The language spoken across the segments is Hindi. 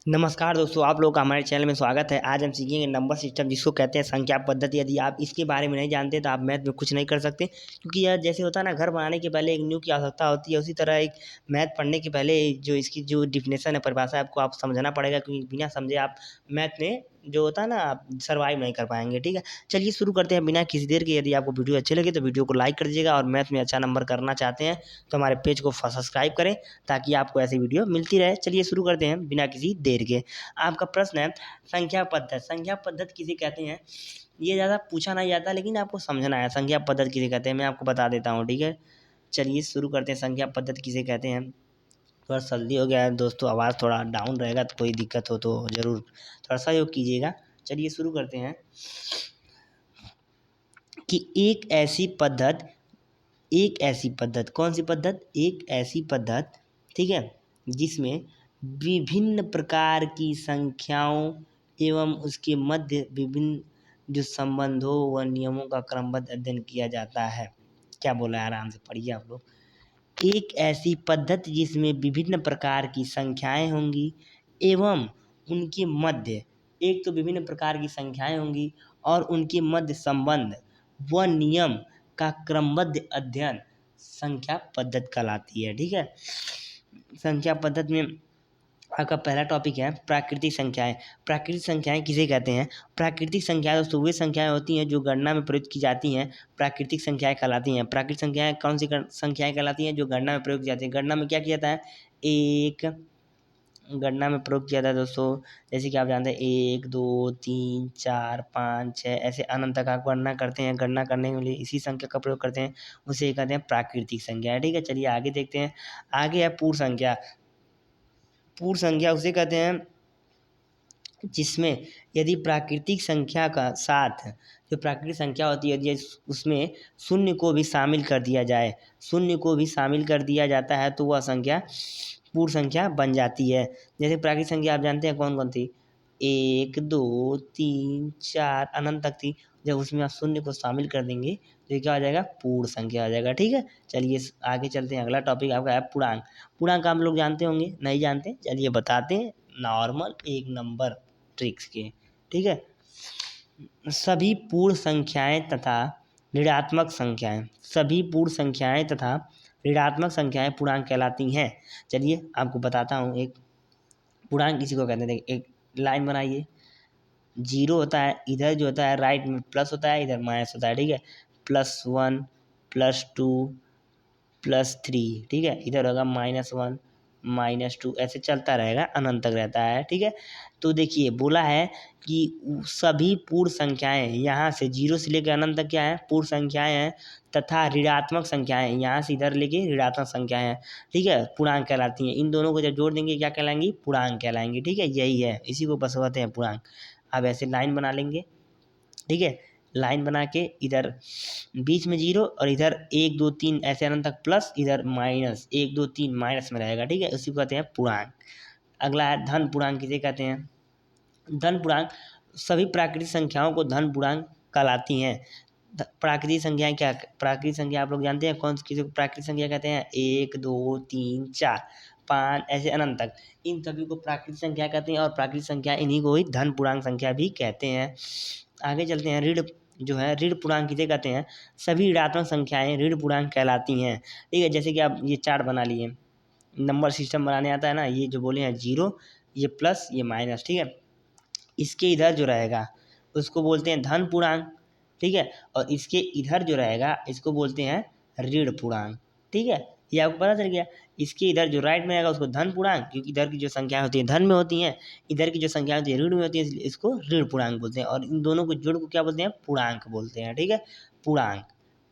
नमस्कार दोस्तों, आप लोगों का हमारे चैनल में स्वागत है। आज हम सीखेंगे नंबर सिस्टम, जिसको कहते हैं संख्या पद्धति। यदि आप इसके बारे में नहीं जानते तो आप मैथ में कुछ नहीं कर सकते, क्योंकि यह जैसे होता है ना, घर बनाने के पहले एक नींव की आवश्यकता होती है, उसी तरह एक मैथ पढ़ने के पहले जो इसकी जो डिफिनेशन है, परिभाषा है, आपको आप समझना पड़ेगा, क्योंकि बिना समझे आप मैथ में जो होता है ना, आप सर्वाइव नहीं कर पाएंगे। ठीक है, चलिए शुरू करते हैं बिना किसी देर के। यदि आपको वीडियो अच्छे लगे तो वीडियो को लाइक कर दीजिएगा, और मैथ में अच्छा नंबर करना चाहते हैं तो हमारे पेज को सब्सक्राइब करें, ताकि आपको ऐसी वीडियो मिलती रहे। चलिए शुरू करते हैं बिना किसी देर के। आपका प्रश्न है संख्या पद्धति। संख्या पद्धति किसे कहते हैं, ये ज़्यादा पूछा नहीं जाता, लेकिन आपको समझना है संख्या पद्धति किसे कहते हैं। मैं आपको बता देता हूँ, ठीक है। चलिए शुरू करते हैं, संख्या पद्धति किसे कहते हैं। थोड़ा सर्दी हो गया है दोस्तों, आवाज़ थोड़ा डाउन रहेगा, तो कोई दिक्कत हो तो ज़रूर थोड़ा सहयोग कीजिएगा। चलिए शुरू करते हैं कि एक ऐसी पद्धति, कौन सी पद्धति, एक ऐसी पद्धति, ठीक है, जिसमें विभिन्न प्रकार की संख्याओं एवं उसके मध्य विभिन्न जो संबंधों व नियमों का क्रमबद्ध अध्ययन किया जाता है। क्या बोला है, आराम से पढ़िए आप लोग। एक ऐसी पद्धति जिसमें विभिन्न प्रकार की संख्याएं होंगी एवं उनके मध्य, एक तो विभिन्न प्रकार की संख्याएं होंगी और उनके मध्य संबंध व नियम का क्रमबद्ध अध्ययन संख्या पद्धति कहलाती है। ठीक है, संख्या पद्धति में आपका पहला टॉपिक है प्राकृतिक संख्याएं। प्राकृतिक संख्याएं किसे कहते हैं। प्राकृतिक संख्याएं दोस्तों वे संख्याएं होती हैं जो गणना में प्रयुक्त की जाती हैं, प्राकृतिक संख्याएं कहलाती हैं। प्राकृतिक संख्याएं कौन सी संख्याएं कहलाती हैं, जो गणना में प्रयोग की जाती हैं। गणना में क्या किया जाता है, एक गणना में प्रयोग किया जाता है दोस्तों, जैसे कि आप जानते हैं 1 2 3 4 5 6 ऐसे अनंत तक आप गणना करते हैं। गणना करने के लिए इसी संख्या का प्रयोग करते हैं, उसे कहते हैं प्राकृतिक संख्या। ठीक है, चलिए आगे देखते हैं। आगे है पूर्ण संख्या। पूर्ण संख्या उसे कहते हैं जिसमें यदि प्राकृतिक संख्या का साथ, जो प्राकृतिक संख्या होती है, यदि उसमें शून्य को भी शामिल कर दिया जाए, शून्य को भी शामिल कर दिया जाता है, तो वह संख्या पूर्ण संख्या बन जाती है। जैसे प्राकृतिक संख्या आप जानते हैं कौन कौन थी, 1 2 3 4 अनंत तक थी। जब उसमें आप शून्य को शामिल कर देंगे तो ये क्या हो जाएगा, पूर्ण संख्या हो जाएगा। ठीक है, चलिए आगे चलते हैं। अगला टॉपिक आपका है पूर्णांक। पूर्णांक आप लोग जानते होंगे, नहीं जानते, चलिए बताते हैं। नॉर्मल एक नंबर ट्रिक्स के, ठीक है। सभी पूर्ण संख्याएं तथा ऋणात्मक संख्याएं, सभी पूर्ण संख्याएं तथा ऋणात्मक संख्याएं पूर्णांक कहलाती हैं। चलिए आपको बताता हूँ। एक पूर्णांक किसी को कहते हैं, देखिए एक लाइन बनाइए। जीरो होता है, इधर जो होता है राइट में प्लस होता है, इधर माइनस होता है। ठीक है, +1 +2 +3, ठीक है, इधर होगा -1 -2, ऐसे चलता रहेगा, अनंत तक रहता है। ठीक है, तो देखिए बोला है कि सभी पूर्ण संख्याएं, यहाँ से जीरो से लेकर अनंत तक क्या है, पूर्ण संख्याएं हैं, तथा ऋणात्मक संख्याएं, यहाँ से इधर लेके ऋणात्मक संख्याएं हैं। ठीक है, पूर्णांक कहलाती हैं। इन दोनों को जब जोड़ देंगे क्या कहलाएंगी, पूर्णांक कहलाएंगी। ठीक है, यही है, इसी को बस कहते हैं पूर्णांक। अब ऐसे लाइन बना लेंगे, ठीक है, लाइन बना के इधर बीच में जीरो और इधर 1 2 3 ऐसे अनंत तक प्लस, इधर -1 2 3 माइनस में रहेगा। ठीक है, उसी को कहते हैं पूर्णांक। अगला है धन पूर्णांक। किसे कहते हैं, धन पूर्णांक। सभी प्राकृतिक संख्याओं को धन पूर्णांक कहलाती हैं। प्राकृतिक संख्याएं क्या, प्राकृतिक संख्या आप लोग जानते हैं कौन सी, किसी को प्राकृतिक संख्या कहते हैं, 1 2 3 4 5 ऐसे अनंत तक, इन सभी को प्राकृतिक संख्या कहते हैं। और प्राकृतिक संख्या इन्हीं को ही धन पूर्णांक संख्या भी कहते हैं। आगे चलते हैं। ऋण जो है, ऋण पूर्णांक किसे कहते हैं, सभी ऋणात्मक संख्याएं ऋण पूर्णांक कहलाती हैं। ठीक है, जैसे कि आप ये चार्ट बना लिए, नंबर सिस्टम बनाने आता है ना, ये जो बोले हैं जीरो, ये प्लस, ये माइनस। ठीक है, इसके इधर जो रहेगा उसको बोलते हैं धन पूर्णांक। ठीक है, और इसके इधर जो रहेगा इसको बोलते हैं ऋण पूर्णांक। ठीक है, ये आपको पता चल गया। इसके इधर जो राइट में आएगा उसको धन पूर्णांक, क्योंकि इधर की जो संख्या होती है धन में होती हैं, इधर की जो संख्या होती है ऋण में होती है, इसलिए इसको ऋण पूर्णांक बोलते हैं। और इन दोनों को जोड़ को क्या बोलते हैं, पूर्णांक बोलते हैं। ठीक है, पूर्णांक।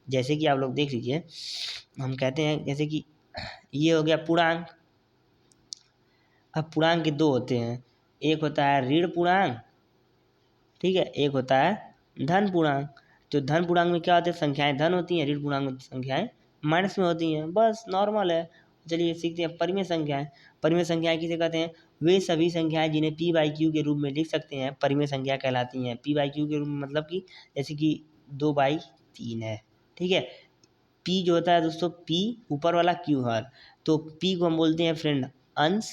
जैसे कि आप लोग देख लीजिए, हम कहते हैं जैसे कि ये हो गया पूर्णांक। अब पूर्णांक के दो होते हैं, एक होता है ऋण पूर्णांक, ठीक है, एक होता है धन पूर्णांक। तो धन पूर्णांक में क्या होता है, संख्याएं धन होती हैं, ऋण पूर्णांक में संख्याएं माइनस में होती हैं, बस नॉर्मल है। चलिए सीखते हैं परिमेय संख्याएं। परिमेय संख्याएं किसे कहते हैं, वे सभी संख्याएं जिन्हें p/q के रूप में लिख सकते हैं परिमेय संख्या कहलाती हैं। p/q के रूप में मतलब कि जैसे कि 2/3 है। ठीक है, p जो होता है दोस्तों, p ऊपर वाला q हर, तो p को हम बोलते हैं फ्रेंड अंश।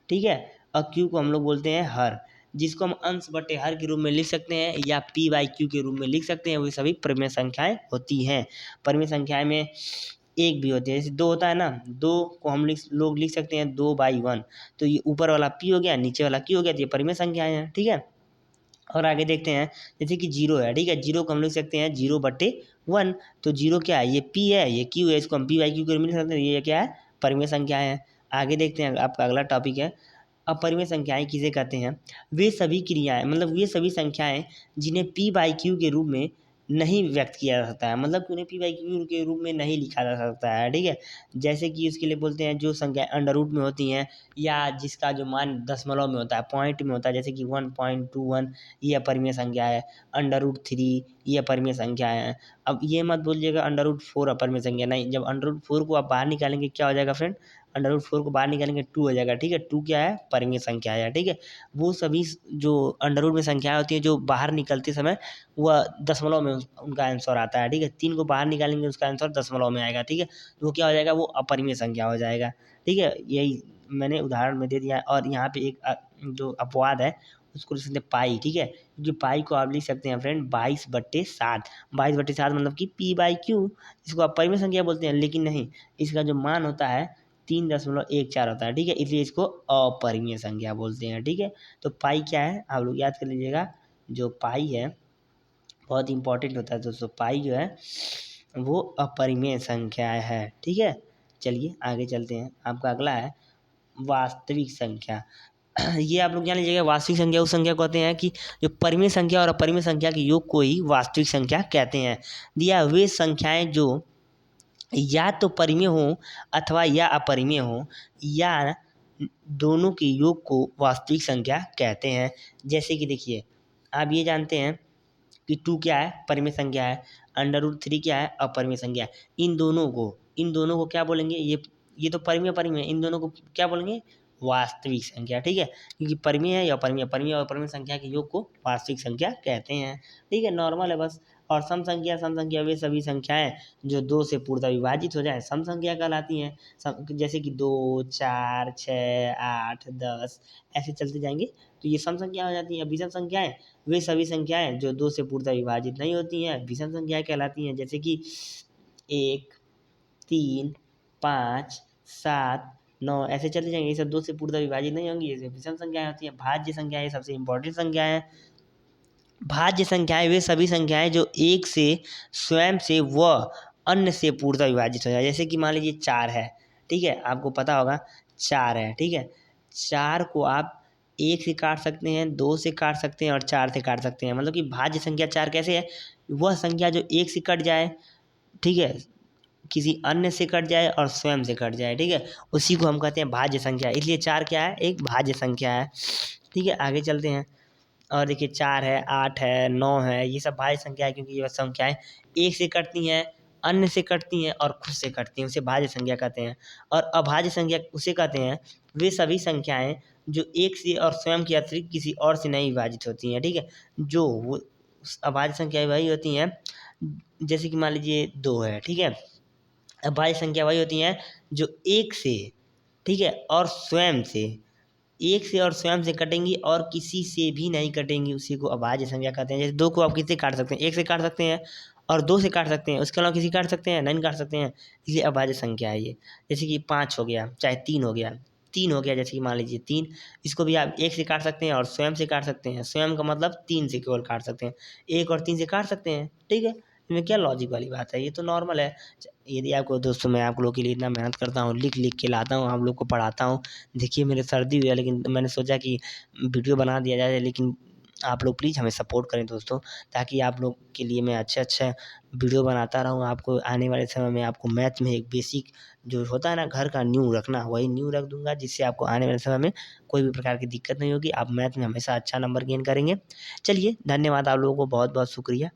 ठीक है, और क्यू को हम लोग बोलते हैं हर, जिसको हम अंश बटे हर के रूप में लिख सकते हैं या पी बाई क्यू के रूप में लिख सकते हैं। वो सभी परिमेय संख्याएं होती हैं। परिमेय संख्याएं में एक भी होती है, जैसे 2 होता है ना, 2 को हम लोग लिख सकते हैं 2/1। तो ये ऊपर वाला पी हो गया, नीचे वाला क्यू हो गया, तो ये परिमेय संख्याएं हैं, ठीक है। और आगे देखते हैं, जैसे कि 0 है, ठीक है, 0 को हम लिख सकते हैं 0/1। तो 0 क्या है, ये पी है, ये क्यू है, इसको हम पी बाई क्यू के रूप में लिख सकते हैं, ये क्या है, परिमेय संख्याएं हैं। आगे देखते हैं, आपका अगला टॉपिक है अपरिमेय संख्याएं किसे कहते हैं। वे सभी क्रियाएं, मतलब वे सभी संख्याएं जिन्हें पी बाई क्यू के रूप में नहीं व्यक्त किया जा सकता है, मतलब कि उन्हें पी बाई क्यू के रूप में नहीं लिखा जा सकता है, ठीक है। जैसे कि उसके लिए बोलते हैं जो संख्याएं अंडर रूट में होती हैं या जिसका जो मान दशमलव में होता है, पॉइंट में होता है, जैसे कि 1.21, ये अपरिमेय संख्या है। अंडर रूट 3 ये अपरिमेय संख्या है। अब ये मत बोलिएगा अंडर रूट 4 अपरिमेय संख्या, नहीं, जब अंडर रूट 4 को आप बाहर निकालेंगे क्या हो जाएगा फ्रेंड, अंडर रूट 4 को बाहर निकालेंगे 2 हो जाएगा, ठीक है। 2 क्या है, परिमेय संख्या है, ठीक है। वो सभी जो अंडर रूट में संख्याएं होती हैं जो बाहर निकलते समय वह दशमलव में उनका आंसर आता है, ठीक है। 3 को बाहर निकालेंगे उसका आंसर दशमलव में आएगा, ठीक है। तो वो क्या हो जाएगा, वो अपरिमेय संख्या हो जाएगा, ठीक है। यही मैंने उदाहरण में दे दिया। और यहाँ पे एक जो अपवाद है उसको लिख सकते हैं पाई, ठीक है, क्योंकि पाई को आप लिख सकते हैं फ्रेंड 22/7। 22/7 मतलब कि पी बाई क्यू, इसको आप परिमेय संख्या बोलते हैं, लेकिन नहीं, इसका जो मान होता है 3.14 होता है, ठीक है, इसलिए इसको अपरिमेय संख्या बोलते हैं, ठीक है। तो पाई क्या है, आप लोग याद कर लीजिएगा, जो पाई है बहुत इंपॉर्टेंट होता है दोस्तों। पाई जो है वो अपरिमेय संख्या है, ठीक है। चलिए आगे चलते हैं, आपका अगला है वास्तविक संख्या। ये आप लोग जान लीजिएगा, वास्तविक संख्या उस संख्या को कहते हैं कि जो परिमेय संख्या और अपरिमेय संख्या के योग को ही वास्तविक संख्या कहते हैं। दिया वे संख्याएं जो या तो परिमेय हो अथवा या अपरिमेय हो या दोनों के योग को वास्तविक संख्या कहते हैं। जैसे कि देखिए, आप ये जानते हैं कि 2 क्या है, परिमेय संख्या है, अंडर रूट 3 क्या है, अपरिमेय संख्या है। इन दोनों को क्या बोलेंगे, ये तो परिमेय परिमेय, इन दोनों को क्या बोलेंगे, वास्तविक संख्या, ठीक है। क्योंकि परिमेय है या अपरिमेय, परिमेय और अपरिमेय संख्या के योग को वास्तविक संख्या कहते हैं, ठीक है, नॉर्मल है बस। और सम संख्या वे सभी संख्याएं जो 2 से पूर्णतः विभाजित हो जाए सम संख्या कहलाती हैं। जैसे कि 2, 4, 6, 8, 10 ऐसे चलते जाएंगे, तो ये सम संख्या हो जाती है। विषम संख्याएं वे सभी संख्याएं जो 2 से पूर्णतः विभाजित नहीं होती हैं, विषम संख्याएं कहलाती हैं। जैसे कि 1, 3, 5, 7, 9 ऐसे चलते जाएंगे, ये सब 2 से पूर्णतः विभाजित नहीं होंगी, ये विषम संख्याएं होती हैं। भाज्य संख्याएं ये सबसे इंपॉर्टेंट संख्या है। भाज्य संख्याएं वे सभी संख्याएं जो एक से स्वयं से व अन्य से पूर्णतः विभाजित हो जाए। जैसे कि मान लीजिए 4 है, ठीक है, आपको पता होगा 4 है, ठीक है। 4 को आप 1 से काट सकते हैं, 2 से काट सकते हैं और 4 से काट सकते हैं। मतलब कि भाज्य संख्या 4 कैसे है, वह संख्या जो 1 से कट जाए, ठीक है, किसी अन्य से कट जाए और स्वयं से कट जाए, ठीक है, उसी को हम कहते हैं भाज्य संख्या। इसलिए 4 क्या है, एक भाज्य संख्या है, ठीक है। आगे चलते हैं, और देखिए 4 है, 8 है, 9 है, ये सब भाज्य संख्या है, क्योंकि ये संख्याएं एक से कटती हैं, अन्य से कटती हैं और खुद से कटती हैं, उसे भाज्य संख्या कहते हैं। और अभाज्य संख्या उसे कहते हैं वे सभी संख्याएं जो एक से और स्वयं के अतिरिक्त किसी और से नहीं विभाजित होती हैं, ठीक है। जो वो अभाज्य संख्याएं वही होती हैं, जैसे कि मान लीजिए 2 है, ठीक है। अभाज्य संख्या वही होती हैं जो एक से, ठीक है, और स्वयं से, एक से और स्वयं से कटेंगी और किसी से भी नहीं कटेंगी, उसी को अभाज्य संख्या कहते हैं। जैसे 2 को आप किससे काट सकते हैं, 1 से काट सकते हैं और 2 से काट सकते हैं, उसके अलावा किसी काट सकते हैं, नहीं काट सकते हैं, इसलिए अभाज्य संख्या है ये। जैसे कि 5 हो गया, चाहे 3 हो गया, 3 हो गया, जैसे कि मान लीजिए 3, इसको भी आप 1 से काट सकते हैं और स्वयं से काट सकते हैं। स्वयं का मतलब 3 से केवल काट सकते हैं, 1 और 3 से काट सकते हैं, ठीक है। इसमें क्या लॉजिक वाली बात है, ये तो नॉर्मल है। यदि आपको दोस्तों, मैं आप लोगों के लिए इतना मेहनत करता हूँ, लिख लिख के लाता हूँ, आप लोग को पढ़ाता हूँ। देखिए मेरे सर्दी हुई है, लेकिन मैंने सोचा कि वीडियो बना दिया जाए, लेकिन आप लोग प्लीज़ हमें सपोर्ट करें दोस्तों, ताकि आप लोग के लिए मैं अच्छे वीडियो बनाता रहूँ। आपको आने वाले समय में आपको मैथ में एक बेसिक जो होता है ना, घर का नींव रखना, वही नींव रख दूंगा, जिससे आपको आने वाले समय में कोई भी प्रकार की दिक्कत नहीं होगी। आप मैथ में हमेशा अच्छा नंबर गेन करेंगे। चलिए धन्यवाद, आप लोगों को बहुत बहुत शुक्रिया।